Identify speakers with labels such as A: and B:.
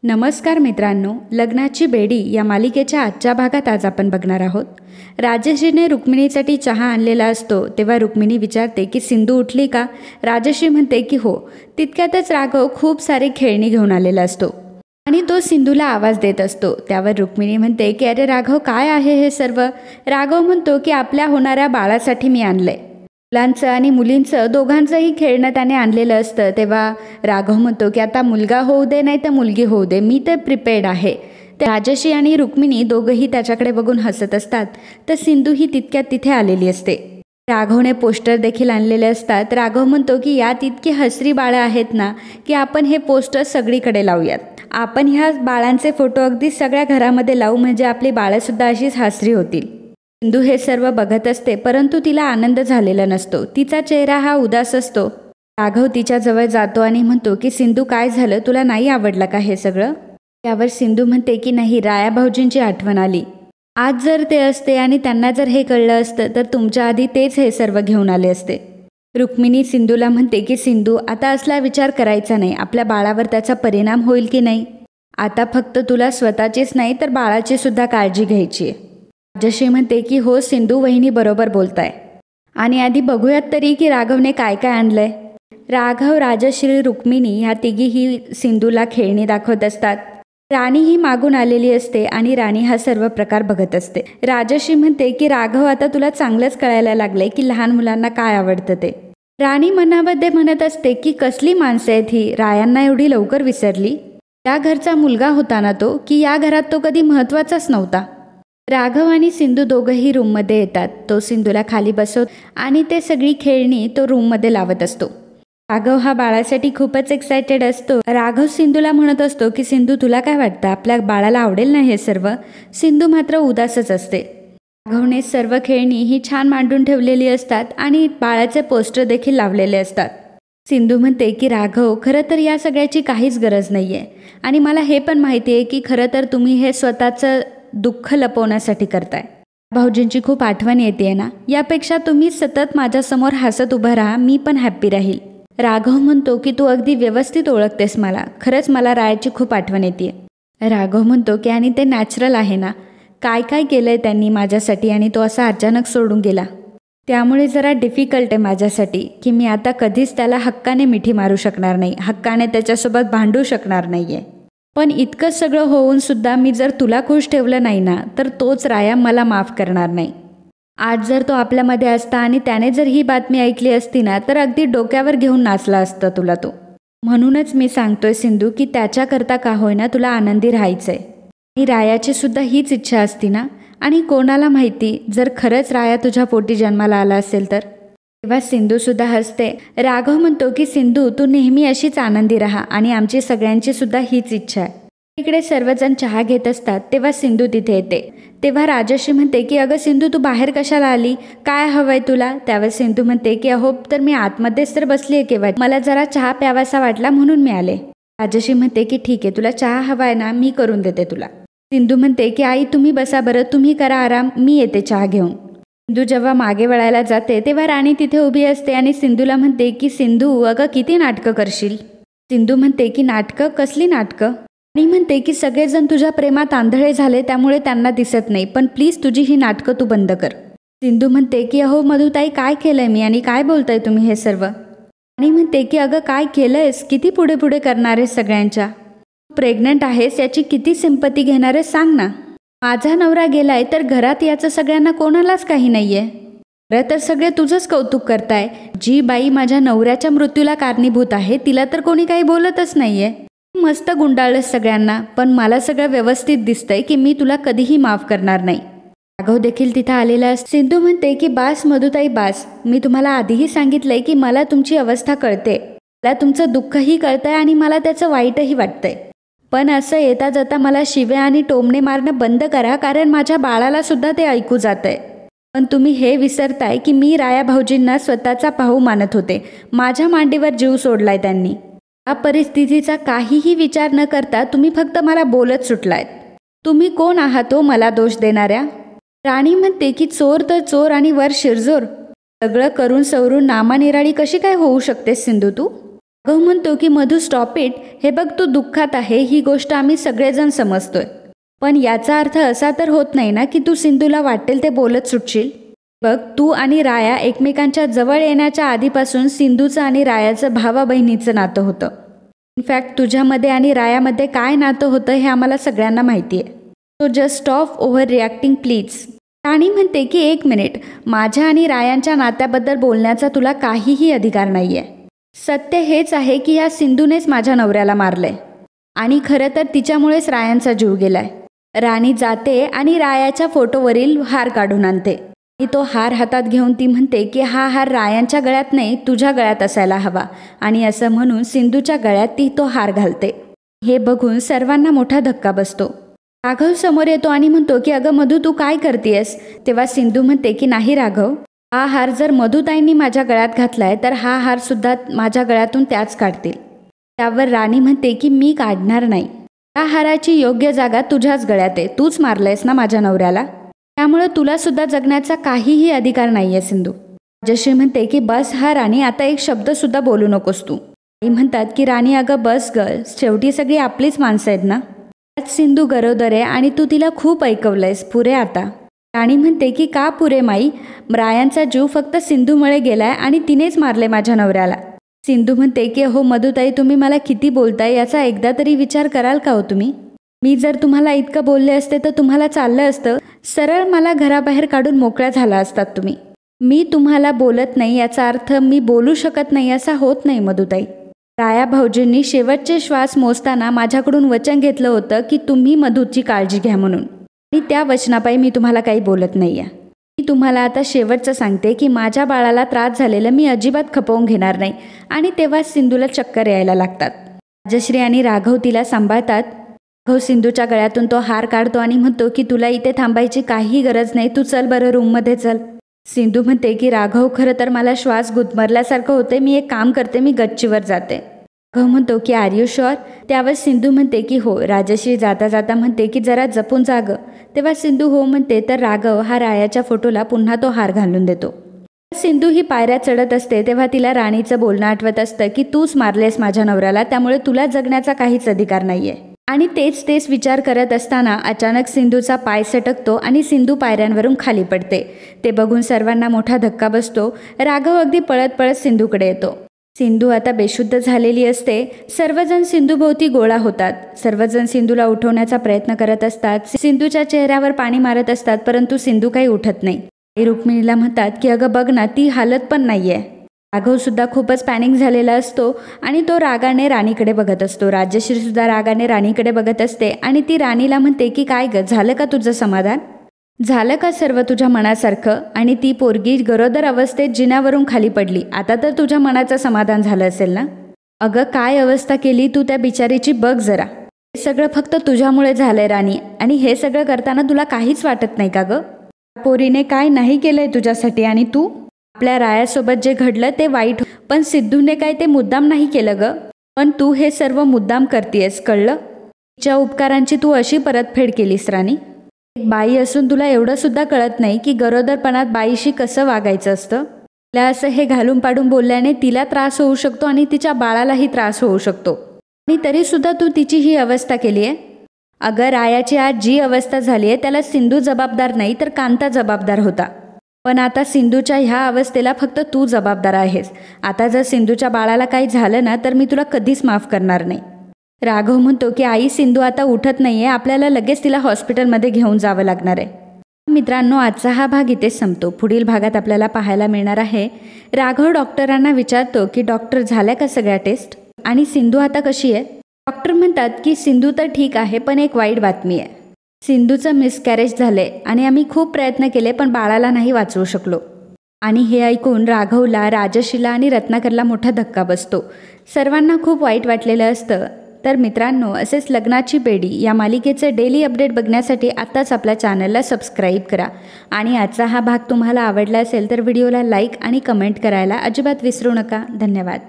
A: नमस्कार मित्रांनो, लग्नाची बेडी या मालिकेच्या आजच्या भागात आज आपण बघणार आहोत. राजश्रीने रुक्मिणीसाठी चहा आणलेला असतो तेव्हा रुक्मिणी विचारते की सिंधू उठली का. राजश्री म्हणते की हो. तितक्यातच राघव खूप सारी खेळणी घेऊन आलेला असतो आणि तो सिंधूला आवाज देत असतो. त्यावर रुक्मिणी म्हणते की अरे राघव, काय आहे हे सर्व. राघव म्हणतो की आपल्या होणाऱ्या बाळासाठी मी आणलंय. मुलांचं आणि मुलींचं दोघांचंही खेळणं त्याने आणलेलं असतं. तेव्हा राघव म्हणतो की आता मुलगा होऊ दे नाही तर मुलगी होऊ दे, मी तर प्रिपेअर्ड आहे. राजश्री आणि रुक्मिणी दोघंही त्याच्याकडे बघून हसत असतात. तर सिंधू ही तितक्यात तिथे आलेली असते. राघवने पोस्टर देखील आणलेले असतात. राघव म्हणतो की यात इतकी हसरी बाळं आहेत ना की आपण हे पोस्टर सगळीकडे लावूयात. आपण ह्या बाळांचे फोटो अगदी सगळ्या घरामध्ये लावू, म्हणजे आपली बाळंसुद्धा अशीच हसरी होतील. सिंधू हे सर्व बघत असते, परंतु तिला आनंद झालेला नसतो. तिचा चेहरा हा उदास असतो. राघव तिच्याजवळ जातो आणि म्हणतो की सिंधू, काय झालं, तुला नाही आवडलं का हे सगळं. त्यावर सिंधू म्हणते की नाही, राया भाऊजींची आठवण आली. आज जर ते असते आणि त्यांना जर हे कळलं असतं तर तुमच्या आधी तेच हे सर्व घेऊन आले असते. रुक्मिणी सिंधूला म्हणते की सिंधू, आता असला विचार करायचा नाही. आपल्या बाळावर त्याचा परिणाम होईल की नाही. आता फक्त तुला स्वतःचीच नाही तर बाळाची सुद्धा काळजी घ्यायची आहे. राजश्री म्हणते की हो सिंधू वहिनी बरोबर बोलताय. आणि आधी बघूयात तरी की राघवने काय काय आणलंय. राघव, राजश्री, रुक्मिणी ह्या तिघीही सिंधूला खेळणी दाखवत असतात. राणी ही मागून आलेली असते आणि राणी हा सर्व प्रकार बघत असते. राजश्री म्हणते की राघव, आता तुला चांगलंच कळायला लागलंय की लहान मुलांना काय आवडतं ते. राणी मनामध्ये म्हणत असते की कसली माणसं आहेत ही, रायांना एवढी लवकर विसरली. त्या घरचा मुलगा होता ना तो, की या घरात तो कधी महत्त्वाचाच नव्हता. राघव आणि सिंधू दोघंही रूममध्ये येतात. तो सिंधूला खाली बसवत आणि ते सगळी खेळणी तो रूममध्ये लावत असतो. राघव हा बाळासाठी खूपच एक्सायटेड असतो. राघव सिंधूला म्हणत असतो की सिंधू, तुला काय वाटतं, आपल्या बाळाला आवडेल ना हे सर्व. सिंधू मात्र उदासच असते. राघवने सर्व खेळणी ही छान मांडून ठेवलेली असतात आणि बाळाचे पोस्टर देखील लावलेले असतात. सिंधू म्हणते की राघव, खरं तर या सगळ्याची काहीच गरज नाही आहे आणि मला हे पण माहिती आहे की खरं तर तुम्ही हे स्वतःचं दुःख लपवण्यासाठी करताय. भाऊजींची खूप आठवण येते ना, यापेक्षा तुम्ही सतत माझ्यासमोर हसत उभं राहा, मी पण हॅप्पी राहील. राघव म्हणतो की तू अगदी व्यवस्थित ओळखतेस मला, खरंच मला रायाची खूप आठवण येते. राघव म्हणतो की आणि ते नॅचरल आहे ना, काय काय केलंय त्यांनी माझ्यासाठी आणि तो असा अचानक सोडून गेला. त्यामुळे जरा डिफिकल्ट आहे माझ्यासाठी की मी आता कधीच त्याला हक्काने मिठी मारू शकणार नाही, हक्काने त्याच्यासोबत भांडू शकणार नाही आहे. पण इतकं सगळं होऊन सुद्धा मी जर तुला खुश ठेवलं नाही ना तर तोच राया मला माफ करणार नाही. आज जर तो आपल्यामध्ये असता आणि त्याने जर ही बातमी ऐकली असती ना तर अगदी डोक्यावर घेऊन नाचला असता तुला तो. म्हणूनच मी सांगतोय सिंधू की त्याच्याकरता का होईना तुला आनंदी राहायचंय. आणि रायाची सुद्धा हीच इच्छा असती ना. आणि कोणाला माहिती, जर खरंच राया तुझ्या पोटी जन्माला आला असेल तर. तेव्हा सिंधू सुद्धा हसते. राघव म्हणतो की सिंधू, तू नेहमी अशीच आनंदी राहा आणि आमची सगळ्यांची सुद्धा हीच इच्छा आहे. इकडे सर्वजण चहा घेत असतात तेव्हा सिंधू तिथे येते. तेव्हा राजश्री म्हणते की अगं सिंधू, तू बाहेर कशाला आली, काय हवंय तुला. त्यावर सिंधू म्हणते की अहो तर मी आतमध्येच तर बसली आहे केव्हा, मला जरा चहा प्यावासा वाटला म्हणून मी आले. राजश्री म्हणते की ठीक आहे, तुला चहा हवाय ना, मी करून देते तुला. सिंधू म्हणते की आई तुम्ही बसा बरं, तुम्ही करा आराम, मी येते चहा घेऊन. सिंधू जेव्हा मागे वळायला जाते तेव्हा राणी तिथे उभी असते आणि सिंधूला म्हणते की सिंधू, अगं किती नाटकं करशील. सिंधू म्हणते की नाटकं, कसली नाटकं. राणी म्हणते की सगळेजण तुझ्या प्रेमात आंधळे झाले त्यामुळे त्यांना दिसत नाही, पण प्लीज तुझी ही नाटकं तू बंद कर. सिंधू म्हणते की अहो मधुताई, काय केलंय मी आणि काय बोलताय तुम्ही हे सर्व. राणी म्हणते की अगं काय केलंयस, किती पुढे पुढे करणार आहेस सगळ्यांच्या. प्रेग्नंट आहेस याची किती सिंपती घेणार आहेस सांग ना. माझा नवरा गेलाय तर घरात याचं सगळ्यांना कोणालाच काही नाहीये. खरं तर सगळे तुझंच कौतुक करताय. जी बाई माझ्या नवऱ्याच्या मृत्यूला कारणीभूत आहे तिला तर कोणी काही बोलतच नाहीये. मस्त गुंडाळलंस सगळ्यांना, पण मला सगळं व्यवस्थित दिसतंय की मी तुला कधीही माफ करणार नाही. राघव देखील तिथं आलेला असतो. सिंधू म्हणते की बास मधुताई बास, मी तुम्हाला आधीही सांगितलंय की मला तुमची अवस्था कळते, मला तुमचं दुःखही कळतंय आणि मला त्याचं वाईटही वाटतंय. पण असं येता जाता मला शिव्या आणि टोमणे मारणं बंद करा, कारण माझ्या बाळाला सुद्धा ते ऐकू जातंय. पण तुम्ही हे विसरताय की मी राया भाऊजींना स्वतःचा भाऊ मानत होते. माझ्या मांडीवर जीव सोडलाय त्यांनी. या परिस्थितीचा काहीही विचार न करता तुम्ही फक्त मला बोलत सुटलायत. तुम्ही कोण आहात हो मला दोष देणाऱ्या. राणी म्हणते की चोर तर चोर आणि वर शिरजोर. सगळं करून सवरून नामानिराळी कशी काय होऊ शकतेस सिंधू तू. राघव म्हणतो की मधू स्टॉप इट, हे बघ तू दुःखात आहे ही गोष्ट आम्ही सगळेजण समजतोय, पण याचा अर्थ असा तर होत नाही ना की तू सिंधूला वाटेल ते बोलत सुटशील. बघ तू आणि राया एकमेकांच्या जवळ येण्याच्या आधीपासून सिंधूचं आणि रायाचं भावा बहिणीचं नातं होतं. इनफॅक्ट तुझ्यामध्ये आणि रायामध्ये काय नातं होतं हे आम्हाला सगळ्यांना माहिती आहे. So just stop overreacting please. Rani म्हणते की 1 मिनिट, माझ्या आणि रायांच्या नात्याबद्दल बोलण्याचा तुला काहीही अधिकार नाही आहे. सत्य हेच आहे की ह्या सिंधूनेच माझ्या नवऱ्याला मारलंय आणि खरं तर तिच्यामुळेच रायांचा जीव गेलाय. राणी जाते आणि रायाच्या फोटोवरील हार काढून आणते आणि तो हार हातात घेऊन ती म्हणते की हा हार रायांच्या गळ्यात नाही तुझ्या गळ्यात असायला हवा, आणि असं म्हणून सिंधूच्या गळ्यात ती तो हार घालते. हे बघून सर्वांना मोठा धक्का बसतो. राघव समोर येतो आणि म्हणतो की अगं मधू तू काय करतेयस. तेव्हा सिंधू म्हणते की नाही राघव, हा हार जर मधुताईंनी माझ्या गळ्यात घातलाय तर हा हार सुद्धा माझ्या गळ्यातून त्याच काढतील. त्यावर राणी म्हणते की मी काढणार नाही, त्या हाराची योग्य जागा तुझ्याच गळ्यात आहे, तूच मारलंयस ना माझ्या नवऱ्याला, त्यामुळे तुला सुद्धा जगण्याचा काहीही अधिकार नाही आहे सिंधू. राजश्री म्हणते की बस हा राणी, आता एक शब्द सुद्धा बोलू नकोस तू. आई म्हणतात की राणी अगं बस ग, शेवटी सगळी आपलीच माणसं आहेत ना. आज सिंधू गरोदर आहे आणि तू तिला खूप ऐकवलंयस, पुरे आता. राणी म्हणते की का पुरे माई, रायांचा जीव फक्त सिंधूमुळे गेलाय आणि तिनेच मारले माझ्या नवऱ्याला. सिंधू म्हणते की हो मधुताई, तुम्ही मला किती बोलताय याचा एकदा तरी विचार कराल का हो तुम्ही. मी जर तुम्हाला इतकं बोलले असते तर तुम्हाला चाललं असतं, सरळ मला घराबाहेर काढून मोकळ्या झाला असतात तुम्ही. मी तुम्हाला बोलत नाही याचा अर्थ मी बोलू शकत नाही असा होत नाही मधुताई. राया भाऊजींनी शेवटचे श्वास मोजताना माझ्याकडून वचन घेतलं होतं की तुम्ही मधूची काळजी घ्या म्हणून, आणि त्या वचनापायी मी तुम्हाला काही बोलत नाही आहे. मी तुम्हाला आता शेवटचं सांगते की माझ्या बाळाला त्रास झालेला मी अजिबात खपवून घेणार नाही. आणि तेव्हा सिंधूला चक्कर यायला लागतात. राजश्री आणि राघव तिला सांभाळतात. राघव सिंधूच्या गळ्यातून तो हार काढतो आणि म्हणतो की तुला इथे थांबायची काही गरज नाही, तू चल बरं रूममध्ये चल. सिंधू म्हणते की राघव खरं तर मला श्वास गुदमरल्यासारखं होते, मी एक काम करते, मी गच्चीवर जाते. राघव म्हणतो की आर यू शुअर. त्यावर सिंधू म्हणते की हो. राजश्री जाता जाता म्हणते की जरा जपून जागं. तेव्हा सिंधू हो म्हणते तर राघव हा रायाच्या फोटोला पुन्हा तो हार घालून देतो. सिंधू ही पायऱ्या चढत असते तेव्हा तिला राणीचं बोलणं आठवत असतं की तूच मारलेस माझ्या नवऱ्याला, त्यामुळे तुला जगण्याचा काहीच अधिकार नाहीये. आणि तेच विचार करत असताना अचानक सिंधूचा पाय सटकतो आणि सिंधू पायऱ्यांवरून खाली पडते. ते बघून सर्वांना मोठा धक्का बसतो. राघव अगदी पळत पळत सिंधूकडे येतो. सिंधू आता बेशुद्ध झालेली असते. सर्वजण सिंधूभोवती गोळा होतात. सर्वजण सिंधूला उठवण्याचा प्रयत्न करत असतात. सिंधूच्या चेहऱ्यावर पाणी मारत असतात, परंतु सिंधू काही उठत नाही. आई रुक्मिणीला म्हणतात की अगं बघ ना, ती हालत पण नाहीये. राघव सुद्धा खूपच पॅनिक झालेला असतो आणि तो रागाने राणीकडे बघत असतो. राजश्री सुद्धा रागाने राणीकडे बघत असते आणि ती राणीला म्हणते की काय ग, झालं का तुझं समाधान, झालं का सर्व तुझ्या मनासारखं. आणि ती पोरगी गरोदर अवस्थेत जिन्यावरून खाली पडली, आता तर तुझ्या मनाचं समाधान झालं असेल ना. अगं काय अवस्था केली तू त्या बिचारीची बघ जरा. हे सगळं फक्त तुझ्यामुळे झालंय राणी, आणि हे सगळं करताना तुला काहीच वाटत नाही का ग. पोरीने काय नाही केलंय तुझ्यासाठी, आणि तू आपल्या रायासोबत जे घडलं ते वाईट, पण सिद्धूने काय ते मुद्दाम नाही केलं ग, पण तू हे सर्व मुद्दाम करतेयस, कळलं. तिच्या उपकारांची तू अशी परतफेड केलीस राणी. एक बाई असून तुला एवढं सुद्धा कळत नाही की गरोदरपणात बाईशी कसं वागायचं असतं. तिला असं हे घालून पाडून बोलल्याने तिला त्रास होऊ शकतो आणि तिच्या बाळालाही त्रास होऊ शकतो, आणि तरीसुद्धा तू तिची ही अवस्था केली आहे. अगं रायाची आज जी अवस्था झाली आहे त्याला सिंधू जबाबदार नाही तर कांता जबाबदार होता, पण आता सिंधूच्या ह्या अवस्थेला फक्त तू जबाबदार आहेस. आता जर सिंधूच्या बाळाला काही झालं ना तर मी तुला कधीच माफ करणार नाही. राघव म्हणतो की आई सिंधू आता उठत नाहीये, आपल्याला लगेच तिला हॉस्पिटलमध्ये घेऊन जावं लागणार आहे. मित्रांनो, आजचा हा भाग इथेच संपतो. पुढील भागात आपल्याला पाहायला मिळणार आहे राघव डॉक्टरांना विचारतो की डॉक्टर झाल्या का सगळ्या टेस्ट, आणि सिंधू आता कशी आहे. डॉक्टर म्हणतात की सिंधू तर ठीक आहे, पण एक वाईट बातमी आहे. सिंधूचं मिसकॅरेज झाले आणि आम्ही खूप प्रयत्न केले पण बाळाला नाही वाचवू शकलो. आणि हे ऐकून राघवला, राजश्रीला आणि रत्नाकरला मोठा धक्का बसतो. सर्वांना खूप वाईट वाटलेलं असतं. तर मित्रांनो, असेच लग्नाची बेडी या मालिकेचे डेली अपडेट बघण्यासाठी आत्ताच आपल्या चॅनलला सबस्क्राईब करा. आणि आजचा हा भाग तुम्हाला आवडला असेल तर व्हिडिओला लाईक आणि कमेंट करायला अजिबात विसरू नका. धन्यवाद.